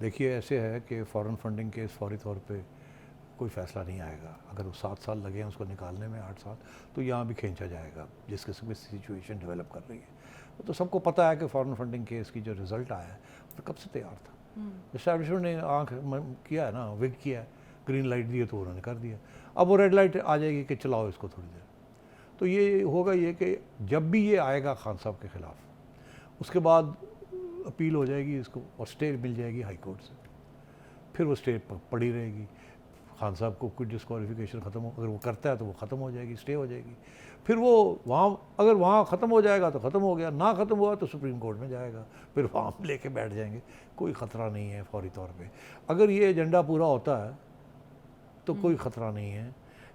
देखिए ऐसे है कि फ़ॉरेन फंडिंग केस फौरी तौर पे कोई फ़ैसला नहीं आएगा। अगर वो 7 साल लगे हैं उसको निकालने में, 8 साल, तो यहाँ भी खींचा जाएगा जिस किस्म की सिचुएशन डेवलप कर रही है। वो तो सबको पता है कि फ़ॉरेन फंडिंग केस की जो रिज़ल्ट आया है वो कब से तैयार था। इस्टेब्लिशमेंट ने किया है ना, विग किया है, ग्रीन लाइट दी है तो उन्होंने कर दिया। अब वो रेड लाइट आ जाएगी कि चलाओ इसको थोड़ी देर। तो ये होगा ये कि जब भी ये आएगा खान साहब के ख़िलाफ़, उसके बाद अपील हो जाएगी इसको और स्टे मिल जाएगी हाई कोर्ट से, फिर वो स्टे पड़ी रहेगी। खान साहब को कोई डिस्क्वालिफिकेशन ख़त्म हो, अगर वो करता है तो वो ख़त्म हो जाएगी, स्टे हो जाएगी। फिर वो वहाँ, अगर वहाँ ख़त्म हो जाएगा तो ख़त्म हो गया, ना ख़त्म हुआ तो सुप्रीम कोर्ट में जाएगा, फिर वहाँ लेके बैठ जाएंगे। कोई ख़तरा नहीं है फौरी तौर पे। अगर ये एजेंडा पूरा होता है तो कोई ख़तरा नहीं है।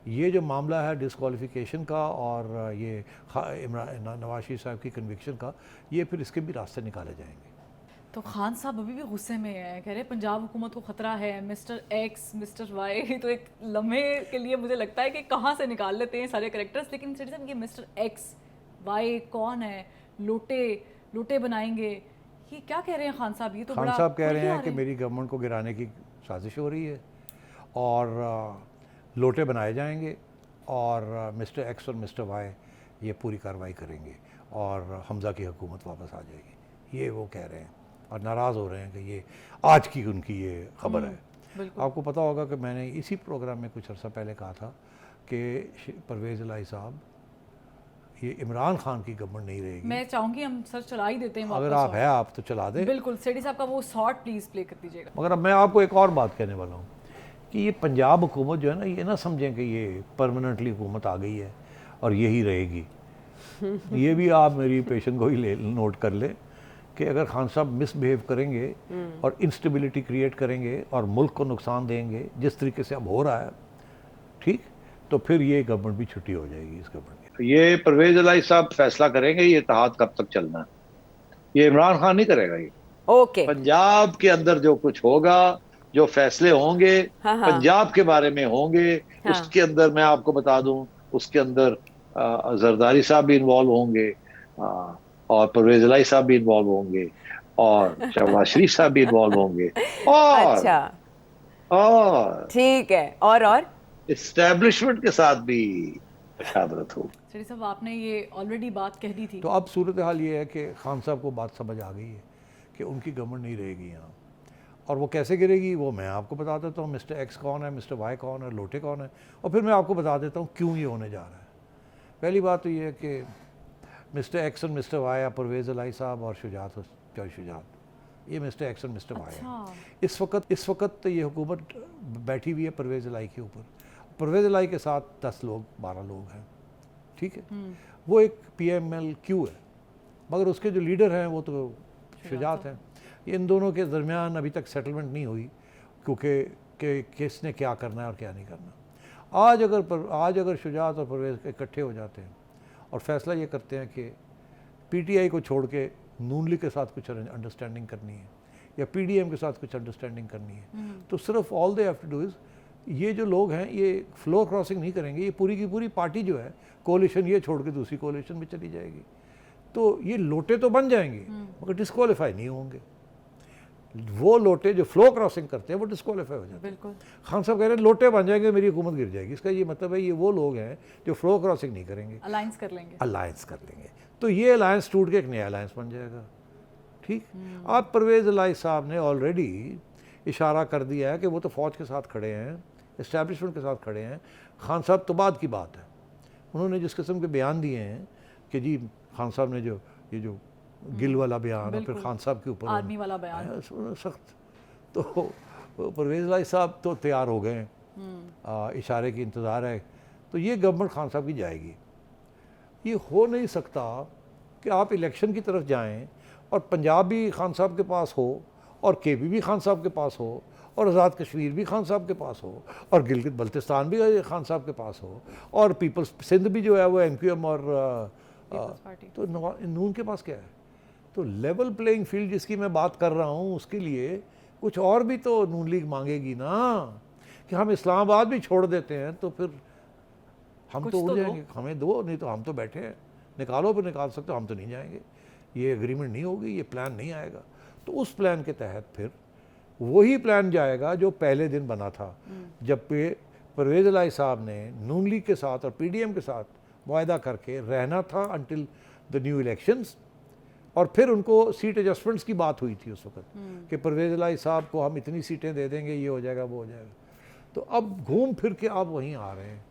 ये जो मामला है डिस्क्वालिफिकेशन का और ये नवाज शरीफ साहब की कन्विक्शन का, ये फिर इसके भी रास्ते निकाले जाएंगे। तो खान साहब अभी भी गुस्से में है, कह रहे हैं पंजाब हुकूमत को खतरा है, मिस्टर एक्स मिस्टर वाई। तो एक लम्हे के लिए मुझे लगता है कि कहाँ से निकाल लेते हैं सारे करेक्टर्स। लेकिन सेठी साहब ये मिस्टर एक्स वाई कौन है? लोटे लोटे बनाएंगे, ये क्या कह रहे हैं खान साहब? ये तो खान बड़ा साहब कह खुल रहे के आ हैं कि मेरी गवर्नमेंट को गिराने की साजिश हो रही है और लोटे बनाए जाएंगे और मिस्टर एक्स और मिस्टर वाई ये पूरी कार्रवाई करेंगे और हमज़ा की हुकूमत वापस आ जाएगी, ये वो कह रहे हैं और नाराज़ हो रहे हैं कि ये आज की उनकी ये खबर है। आपको पता होगा कि मैंने इसी प्रोग्राम में कुछ अर्सा पहले कहा था कि परवेज़ इलाही साहब, ये इमरान खान की गवर्नमेंट नहीं रहेगी। मैं चाहूँगी हम सर चला ही देते हैं अगर वापस। आप है आप तो चला दें। बिल्कुल सेठी साहब का वो शॉट प्लीज़ प्ले कर दीजिएगा। मगर अब मैं आपको एक और बात कहने वाला हूँ कि ये पंजाब हुकूमत जो है ना, ये ना समझें कि ये परमानेंटली हुकूमत आ गई है और यही रहेगी। ये भी आप मेरी पेशेंट को ही नोट कर लें कि अगर खान साहब मिसबिहेव करेंगे और इंस्टेबिलिटी क्रिएट करेंगे और मुल्क को नुकसान देंगे जिस तरीके से अब हो रहा है, ठीक, तो फिर ये गवर्नमेंट भी छुट्टी हो जाएगी इस गवर्नमेंट की। ये परवेज इलाही साहब फैसला करेंगे ये इत्तेहाद कब तक चलना है, ये इमरान खान नहीं करेगा। ये ओके। पंजाब के अंदर जो कुछ होगा, जो फैसले होंगे हाँ हाँ पंजाब के बारे में होंगे, हाँ। उसके अंदर मैं आपको बता दूं, उसके अंदर जरदारी साहब भी इन्वॉल्व होंगे और परवेज इलाही साहब भी इन्वॉल्व होंगे और शहबाज शरीफ साहब भी इन्वॉल्व होंगे अच्छा और ठीक है। और इस्टेब्लिशमेंट के साथ भी मुशावरत होगी। सेठी साहब आपने ये ऑलरेडी बात कह दी थी। तो अब सूरत हाल ये है कि खान साहब को बात समझ आ गई है कि उनकी गवर्नमेंट नहीं रहेगी यहाँ, और वो कैसे गिरेगी वो मैं आपको बता देता हूँ। मिस्टर एक्स कौन है, मिस्टर वाई कौन है, लोटे कौन है, और फिर मैं आपको बता देता हूँ क्यों ये होने जा रहा है। पहली बात तो ये है कि मिस्टर एक्स और मिस्टर वाई है परवेज़ इलाही साहब और शुजात, ये मिस्टर एक्स और मिस्टर वाई है। इस वक्त तो ये हुकूमत बैठी हुई है परवेज़ इलाही के ऊपर। परवेज़ इलाही के साथ 10 लोग 12 लोग हैं, ठीक है। वो एक PMLQ है, मगर उसके जो लीडर हैं वो तो शुजात हैं। इन दोनों के दरमियान अभी तक सेटलमेंट नहीं हुई क्योंकि किसने क्या करना है और क्या नहीं करना। आज अगर शुजात और परवेज़ इकट्ठे हो जाते हैं और फैसला ये करते हैं कि PTI को छोड़ के नून लीग के साथ कुछ अंडरस्टैंडिंग करनी है या PDM के साथ कुछ अंडरस्टैंडिंग करनी है, तो सिर्फ all they have to do is, ये जो लोग हैं ये फ्लोर क्रॉसिंग नहीं करेंगे। ये पूरी की पूरी पार्टी जो है कोalition ये छोड़ के दूसरी कोalition में चली जाएगी। तो ये लोटे तो बन जाएंगे मगर डिस्क्वालीफाई नहीं होंगे। वो लोटे जो फ्लो क्रॉसिंग करते हैं वो डिस्क्वालीफाई हो जाते हैं। बिल्कुल। खान साहब कह रहे हैं लोटे बन जाएंगे मेरी हुकूमत गिर जाएगी। इसका ये मतलब है ये वो लोग हैं जो फ्लो क्रॉसिंग नहीं करेंगे, अलायंस कर लेंगे। तो ये अलायंस टूट के एक नया अलायंस बन जाएगा, ठीक। अब परवेज़ इलाही साहब ने ऑलरेडी इशारा कर दिया है कि वो तो फ़ौज के साथ खड़े हैं, इस्टेब्लिशमेंट के साथ खड़े हैं। खान साहब तो बाद की बात है, उन्होंने जिस किस्म के बयान दिए हैं कि जी खान साहब ने ये जो गिल वाला बयान और फिर खान साहब के ऊपर आर्मी वाला बयान सख्त, तो परवेज़ इलाही साहब तो तैयार हो गए हैं, इशारे की इंतज़ार है। तो ये गवर्नमेंट खान साहब की जाएगी। ये हो नहीं सकता कि आप इलेक्शन की तरफ जाएं और पंजाब भी खान साहब के पास हो और KP भी खान साहब के पास हो और आज़ाद कश्मीर भी खान साहब के पास हो और गिलगित बल्तिस्तान भी खान साहब के पास हो और पीपल्स सिंध भी जो है वो MQM और तो नून के पास क्या है। तो लेवल प्लेइंग फील्ड जिसकी मैं बात कर रहा हूँ उसके लिए कुछ और भी तो नून लीग मांगेगी ना, कि हम इस्लामाबाद भी छोड़ देते हैं तो फिर हम तो उड़ जाएंगे, हमें दो, नहीं तो हम तो बैठे हैं, निकालो फिर निकाल सकते हो, हम तो नहीं जाएंगे। ये एग्रीमेंट नहीं होगी, ये प्लान नहीं आएगा। तो उस प्लान के तहत फिर वही प्लान जाएगा जो पहले दिन बना था, जब पे परवेज़ इलाही साहब ने नून लीग के साथ और पीडीएम के साथ वायदा करके रहना था अंटिल द न्यू इलेक्शंस, और फिर उनको सीट एडजस्टमेंट्स की बात हुई थी उस वक्त कि परवेज़ इलाही साहब को हम इतनी सीटें दे देंगे, ये हो जाएगा, वो हो जाएगा। तो अब घूम फिर के आप वहीं आ रहे हैं,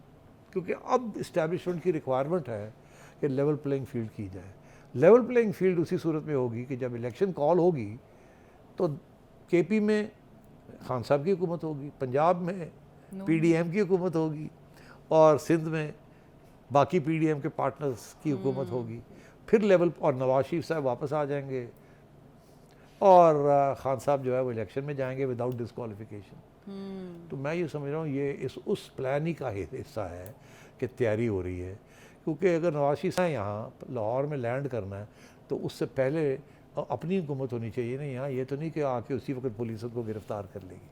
क्योंकि अब इस्टेब्लिशमेंट की रिक्वायरमेंट है कि लेवल प्लेइंग फील्ड की जाए। लेवल प्लेइंग फील्ड उसी सूरत में होगी कि जब इलेक्शन कॉल होगी तो केपी में खान साहब की हुकूमत होगी, पंजाब में पीडीएम की हुकूमत होगी, और सिंध में बाकी पीडीएम के पार्टनर्स की हुकूमत होगी। फिर लेवल, और नवाज शरीफ साहब वापस आ जाएंगे, और खान साहब जो है वो इलेक्शन में जाएंगे विदाउट डिस्क्वालिफिकेशन। तो मैं ये समझ रहा हूँ ये उस प्लान ही का हिस्सा है कि तैयारी हो रही है, क्योंकि अगर नवाज शरीफ साहब यहाँ लाहौर में लैंड करना है तो उससे पहले अपनी हुकूमत होनी चाहिए ना यहाँ। ये तो नहीं कि आके उसी वक्त पुलिस को गिरफ्तार कर लेगी।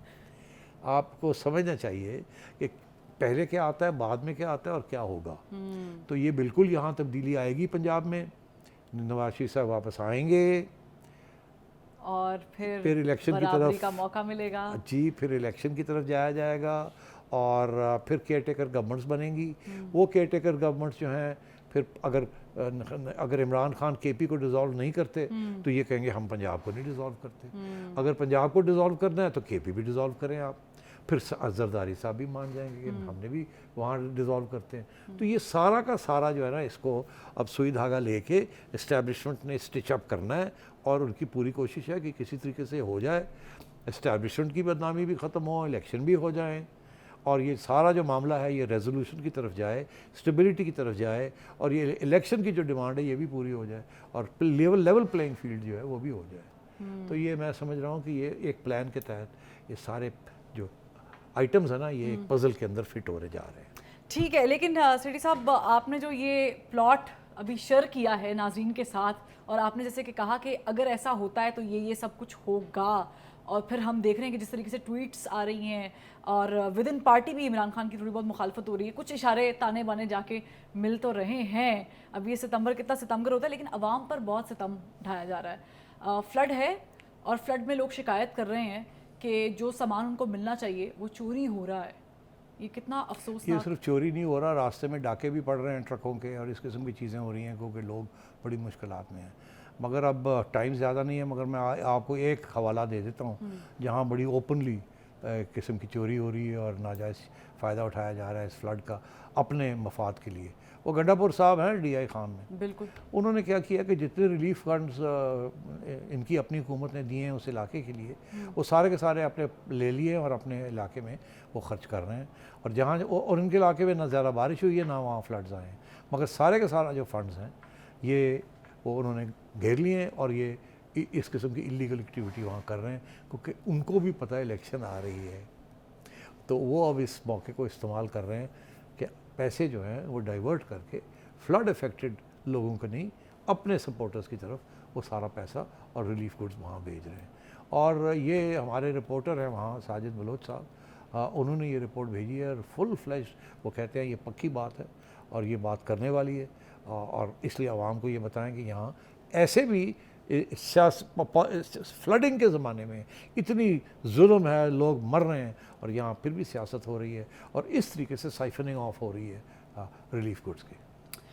आपको समझना चाहिए कि पहले क्या आता है, बाद में क्या आता है और क्या होगा। तो ये बिल्कुल यहाँ तब्दीली आएगी पंजाब में, नवाज शरीफ साहब वापस आएंगे और फिर इलेक्शन की बराबरी तरफ का मौका मिलेगा जी, फिर इलेक्शन की तरफ जाया जाएगा, और फिर केयर टेकर गवर्नमेंट्स बनेंगी। वो केयर टेकर गवर्नमेंट्स जो हैं, फिर अगर इमरान खान केपी को डिसॉल्व नहीं करते तो ये कहेंगे हम पंजाब को नहीं डिसॉल्व करते। अगर पंजाब को डिसॉल्व करना है तो केपी भी डिसॉल्व करें आप। फिर जरदारी साहब भी मान जाएंगे कि हमने भी वहाँ डिसॉल्व करते हैं। तो ये सारा का सारा जो है ना, इसको अब सुई धागा लेके इस्टेब्लिशमेंट ने स्टिच अप करना है, और उनकी पूरी कोशिश है कि किसी तरीके से हो जाए, इस्टेब्लिशमेंट की बदनामी भी ख़त्म हो, इलेक्शन भी हो जाए, और ये सारा जो मामला है ये रेजोल्यूशन की तरफ जाए, स्टेबिलिटी की तरफ जाए, और ये इलेक्शन की जो डिमांड है ये भी पूरी हो जाए, और लेवल प्लेइंग फील्ड जो है वो भी हो जाए। तो ये मैं समझ रहा हूँ कि ये एक प्लान के तहत ये सारे जो आइटम्स है ना, ये एक पजल के अंदर फिट होने जा रहे हैं। ठीक है, लेकिन सेठी साहब, आपने जो ये प्लॉट अभी शेयर किया है नाजरीन के साथ, और आपने जैसे कि कहा कि अगर ऐसा होता है तो ये सब कुछ होगा, और फिर हम देख रहे हैं कि जिस तरीके से ट्वीट्स आ रही हैं, और विद इन पार्टी भी इमरान खान की थोड़ी बहुत मुखालफत हो रही है, कुछ इशारे ताने बाने जाके मिल तो रहे हैं। अब ये सितंबर कितना सितमगर होता है, लेकिन अवाम पर बहुत सितम ढाया जा रहा है। फ्लड है, और फ्लड में लोग शिकायत कर रहे हैं कि जो सामान उनको मिलना चाहिए वो चोरी हो रहा है। ये कितना अफसोसनाक। ये सिर्फ चोरी नहीं हो रहा, रास्ते में डाके भी पड़ रहे हैं ट्रकों के, और इस किस्म की चीज़ें हो रही हैं, क्योंकि लोग बड़ी मुश्किलात में हैं। मगर अब टाइम ज़्यादा नहीं है, मगर मैं आपको एक हवाला दे देता हूँ जहाँ बड़ी ओपनली किस्म की चोरी हो रही है और नाजायज़ फ़ायदा उठाया जा रहा है इस फ्लड का अपने मफाद के लिए। वो गंडापुर साहब हैं DI खान में, बिल्कुल उन्होंने क्या किया कि जितने रिलीफ फंड्स इनकी अपनी हुकूमत ने दिए हैं उस इलाके के लिए, वो सारे के सारे अपने ले लिए और अपने इलाके में वो खर्च कर रहे हैं। और जहाँ और इनके इलाके में ना ज़्यादा बारिश हुई है ना वहाँ फ्लड्स आए हैं, मगर सारे के सारा जो फंड्स हैं ये वो उन्होंने घेर लिए हैं, और ये इस किस्म की इलीगल एक्टिविटी वहाँ कर रहे हैं, क्योंकि उनको भी पता है इलेक्शन आ रही है। तो वो अब इस मौके को इस्तेमाल कर रहे हैं कि पैसे जो हैं वो डाइवर्ट करके फ्लड अफेक्टेड लोगों को नहीं, अपने सपोर्टर्स की तरफ वो सारा पैसा और रिलीफ गुड्स वहाँ भेज रहे हैं। और ये हमारे रिपोर्टर हैं वहाँ, साजिद बलोच साहब, उन्होंने ये रिपोर्ट भेजी है, और फुल फ्लैश वो कहते हैं ये पक्की बात है और ये बात करने वाली है, और इसलिए आवाम को ये बताएं कि यहाँ ऐसे भी फ्लडिंग के ज़माने में इतनी जुल्म है, लोग मर रहे हैं, और यहाँ फिर भी सियासत हो रही है, और इस तरीके से साइफनिंग ऑफ हो रही है रिलीफ गुड्स की।